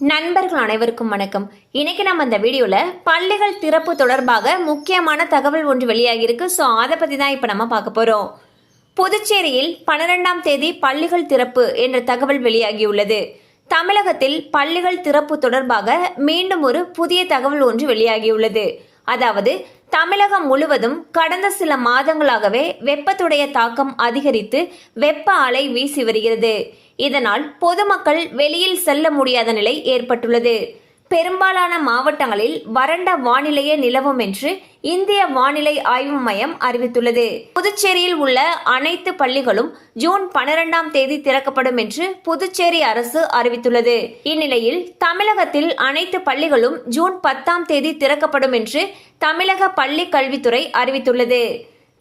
நண்பர்கள் அனைவருக்கும் வணக்கம். இன்னைக்கு நம்ம இந்த வீடியோல பள்ளிகள் திறப்பு தொடர்பாக முக்கியமான தகவல் ஒன்று வெளியாகி இருக்கு. ஸோ அதை பத்தி தான் இப்ப நம்ம பார்க்க போறோம். புதுச்சேரியில் 12ஆம் தேதி பள்ளிகள் திறப்பு என்ற தகவல் வெளியாகியுள்ளது. தமிழகத்தில் பள்ளிகள் திறப்பு தொடர்பாக மீண்டும் ஒரு புதிய தகவல் ஒன்று வெளியாகியுள்ளது. அதாவது தமிழகம் முழுவதும் கடந்த சில மாதங்களாகவே வெப்பத்துடைய தாக்கம் அதிகரித்து வெப்ப அலை வீசி வருகிறது. இதனால் பொதுமக்கள் வெளியில் செல்ல முடியாத நிலை ஏற்பட்டுள்ளது. பெரும்பாலான மாவட்டங்களில் வறண்ட வானிலையே நிலவும் என்று இந்திய வானிலை ஆய்வு மையம் அறிவித்துள்ளது. புதுச்சேரியில் உள்ள அனைத்து பள்ளிகளும் ஜூன் 12ஆம் தேதி திறக்கப்படும் என்று புதுச்சேரி அரசு அறிவித்துள்ளது. இந்நிலையில் தமிழகத்தில் அனைத்து பள்ளிகளும் ஜூன் 10ஆம் தேதி திறக்கப்படும் என்று தமிழக பள்ளி கல்வித்துறை அறிவித்துள்ளது.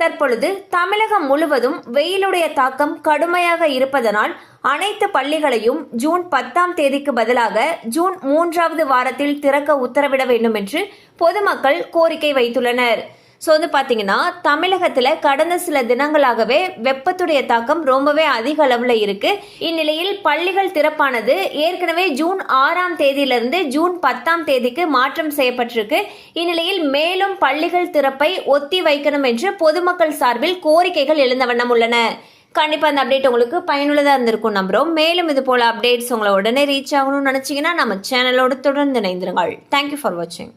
தற்பொழுது தமிழகம் முழுவதும் வெயிலுடைய தாக்கம் கடுமையாக இருப்பதனால் அனைத்து பள்ளிகளையும் ஜூன் 10ஆம் தேதிக்கு பதிலாக ஜூன் 3வது வாரத்தில் திறக்க உத்தரவிட வேண்டும் என்று பொதுமக்கள் கோரிக்கை வைத்துள்ளனர். ஸோ பார்த்தீங்கன்னா தமிழகத்தில் கடந்த சில தினங்களாகவே வெப்பத்துடைய தாக்கம் ரொம்பவே அதிக அளவில் இருக்கு. இந்நிலையில் பள்ளிகள் திறப்பானது ஏற்கனவே ஜூன் 6ஆம் தேதியிலிருந்து ஜூன் 10ஆம் தேதிக்கு மாற்றம் செய்யப்பட்டிருக்கு. இந்நிலையில் மேலும் பள்ளிகள் திறப்பை ஒத்தி வைக்கணும் என்று பொதுமக்கள் சார்பில் கோரிக்கைகள் எழுந்த வண்ணம் உள்ளன. கண்டிப்பா அந்த அப்டேட் உங்களுக்கு பயனுள்ளதா இருந்திருக்கும் நம்புறோம். மேலும் இது போல அப்டேட்ஸ் உங்களை உடனே ரீச் ஆகணும்னு நினைச்சீங்கன்னா நம்ம சேனலோடு தொடர்ந்து இணைந்திருங்கள். தேங்க்யூ ஃபார் வாட்சிங்.